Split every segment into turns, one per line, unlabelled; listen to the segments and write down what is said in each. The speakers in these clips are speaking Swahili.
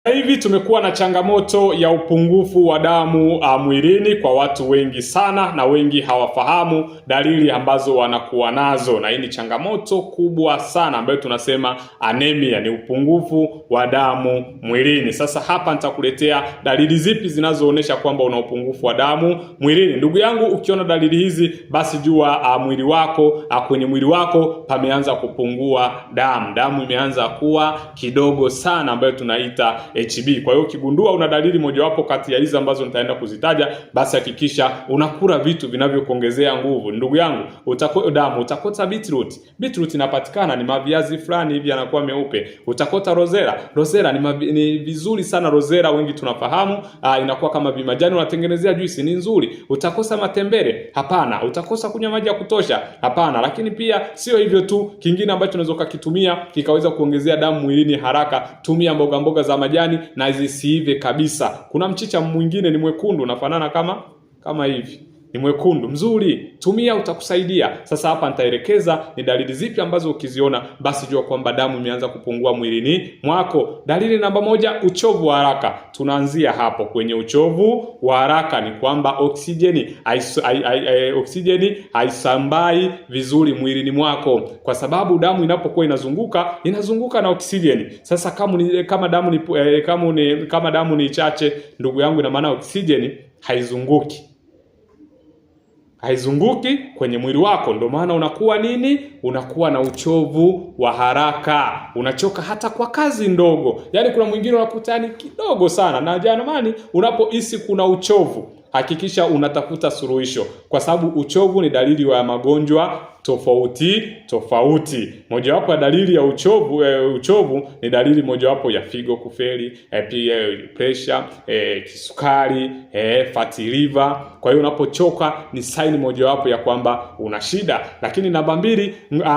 Hivi tumekuwa na changamoto ya upungufu wa damu mwilini kwa watu wengi sana, na wengi hawafahamu dalili ambazo wanakuwa nazo, na hii ni changamoto kubwa sana ambayo tunasema anemia, ni upungufu wa damu mwilini. Sasa hapa nitakuletea dalili zipi zinazoonyesha kwamba una upungufu wa damu mwilini. Ndugu yangu, ukiona dalili hizi basi jua mwili wako kwenye mwili wako pameanza kupungua damu. Damu imeanza kuwa kidogo sana ambayo tunaita HB. Kwa hiyo ukigundua una dalili mojawapo kati ya hizi ambazo nitaenda kuzitaja, basi hakikisha unakula vitu vinavyokuongezea nguvu. Ndugu yangu, utakota beetroot. Beetroot inapatikana, ni maviazi fulani hivi yanakuwa meupe. Utakota rosera ni vizuri sana rosera, wengi tunafahamu, inakuwa kama vimajani, unatengenezea juisi, ni nzuri. Utakosa matembele? Hapana. Utakosa kunywa maji ya kutosha? Hapana. Lakini pia sio hivyo tu, kingine ambacho unaweza kukitumia kikaweza kuongezea damu mwilini haraka, tumia mboga za majani na zisiive kabisa. Kuna mchicha mwingine ni mwekundu, unafanana kama hivi, ni mwekundu mzuri, tumia, utakusaidia. Sasa hapa nitaelekeza ni dalili zipi ambazo ukiziona basi jua kwamba damu imeanza kupungua mwilini mwako. Dalili namba moja, uchovu wa haraka. Tunaanzia hapo kwenye uchovu wa haraka, ni kwamba oksijeni haisambai vizuri mwilini mwako, kwa sababu damu inapokuwa inazunguka na oksijeni. Sasa kama damu ni chache, ndugu yangu, ina maana oksijeni haizunguki kwenye mwili wako. Ndio maana unakuwa na uchovu wa haraka, unachoka hata kwa kazi ndogo. Yaani kuna mwingine unakuta kidogo sana. Na jamani, unapohisi kuna uchovu, hakikisha unatafuta suluhisho, kwa sababu uchovu ni dalili ya magonjwa tofauti. Mojawapo ya dalili ya uchovu ni dalili mojawapo ya figo kufeli, pressure, kisukari, fatty liver. Kwa hiyo unapochoka ni sign mojawapo ya kwamba una shida. Lakini namba mbili,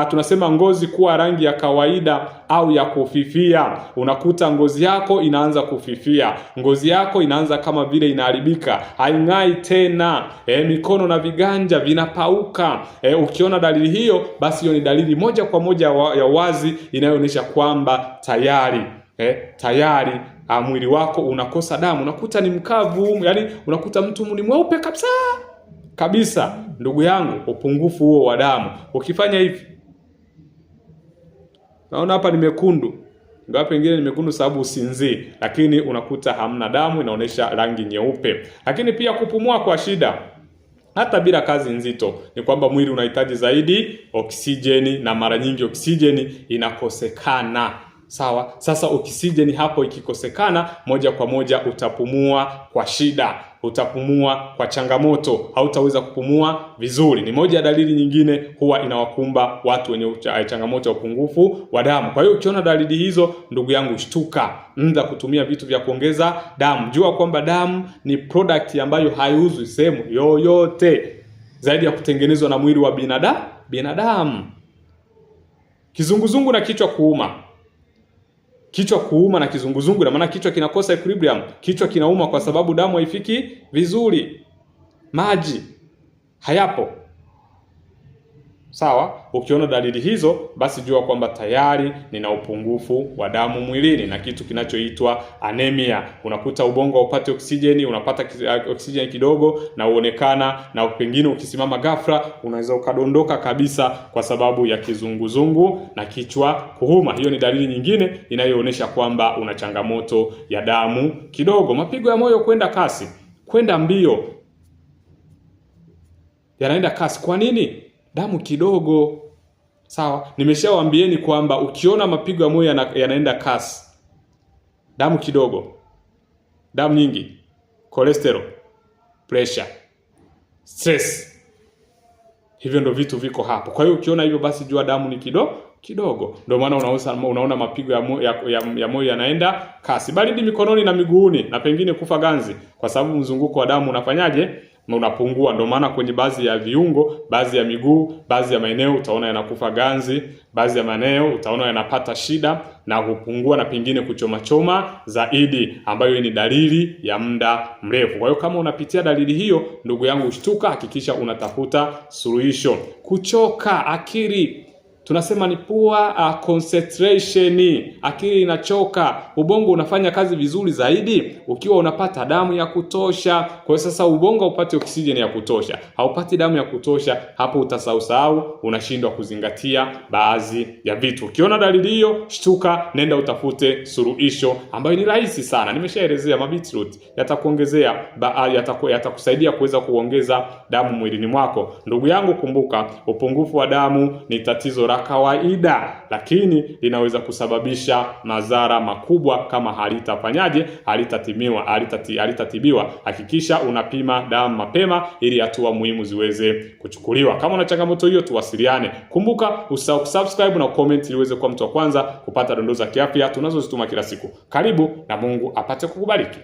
tunasema ngozi kuwa rangi ya kawaida au ya kufifia. Unakuta ngozi yako inaanza kufifia, ngozi yako inaanza kama vile inaharibika, haing'ai tena, mikono na viganja vinapauka. Ukiona dalili hiyo, basi hiyo ni dalili moja kwa moja ya wazi inayoonyesha kwamba tayari mwili wako unakosa damu. Unakuta ni mkavu, yani unakuta mtu ni mweupe kabisa. Ndugu yangu, upungufu huo wa damu. Ukifanya hivi, naona hapa ni mekundu, ingawa pengine ni mekundu sababu usinzii, lakini unakuta hamna damu, inaonyesha rangi nyeupe. Lakini pia kupumua kwa shida, hata bila kazi nzito, ni kwamba mwili unahitaji zaidi oksijeni, na mara nyingi oksijeni inakosekana. Sawa? Sasa oksijeni hapo ikikosekana, moja kwa moja utapumua kwa shida, utapumua kwa changamoto, hautaweza kupumua vizuri. Ni moja ya dalili nyingine huwa inawakumba watu wenye changamoto ya upungufu wa damu. Kwa hiyo ukiona dalili hizo, ndugu yangu, shtuka, anza kutumia vitu vya kuongeza damu. Jua kwamba damu ni product ambayo haiuzwi sehemu yoyote zaidi ya kutengenezwa na mwili wa binadamu. Kizunguzungu na kichwa kuuma na kizunguzungu, na maana kichwa kinakosa equilibrium, kichwa kinauma kwa sababu damu haifiki vizuri, maji hayapo. Sawa? Ukiona dalili hizo, basi jua kwamba tayari nina upungufu wa damu mwilini, na kitu kinachoitwa anemia. Unakuta ubongo upate oksijeni, unapata oksijeni kidogo, na uonekana, na pengine ukisimama ghafla unaweza ukadondoka kabisa kwa sababu ya kizunguzungu na kichwa kuuma. Hiyo ni dalili nyingine inayoonyesha kwamba una changamoto ya damu kidogo. Mapigo ya moyo kwenda mbio, yanaenda kasi. Kwa nini? Damu kidogo. Sawa? Nimeshawaambieni kwamba ukiona mapigo ya moyo yanaenda kasi, damu kidogo, damu nyingi, cholesterol, pressure, stress, hivyo ndio vitu viko hapo. Kwa hiyo ukiona hivyo, basi jua damu ni kidogo. Ndio maana unaona mapigo ya moyo yanaenda kasi. Baridi mikononi na miguuni, na pengine kufa ganzi, kwa sababu mzunguko wa damu unapungua. Ndio maana kwenye baadhi ya viungo, baadhi ya miguu, baadhi ya maeneo utaona yanakufa ganzi, baadhi ya maeneo utaona yanapata shida na kupungua, na pengine kuchoma zaidi, ambayo ni dalili ya muda mrefu. Kwa hiyo kama unapitia dalili hiyo, ndugu yangu, shtuka, hakikisha unatafuta suluhisho. Kuchoka akili, tunasema ni poor concentration. Akili inachoka, ubongo unafanya kazi vizuri zaidi ukiwa unapata damu ya kutosha. Kwa sasa ubongo upate oksijeni ya kutosha, haupati damu ya kutosha, hapo utasahau, unashindwa kuzingatia baadhi ya vitu. Ukiona dalili hiyo, shtuka, nenda utafute suluhisho ambayo ni rahisi sana. Nimeshaelezea beetroot yatakuongezea yatakusaidia kuweza kuongeza damu mwilini mwako. Ndugu yangu, kumbuka, upungufu wa damu ni tatizo la kawaida, lakini linaweza kusababisha madhara makubwa kama halitatibiwa. Hakikisha unapima damu mapema ili hatua muhimu ziweze kuchukuliwa. Kama una changamoto hiyo, tuwasiliane. Kumbuka usahau kusubscribe na comment ili uweze kuwa mtu wa kwanza kupata dondoo za kiafya tunazozituma kila siku. Karibu na Mungu apate kukubariki.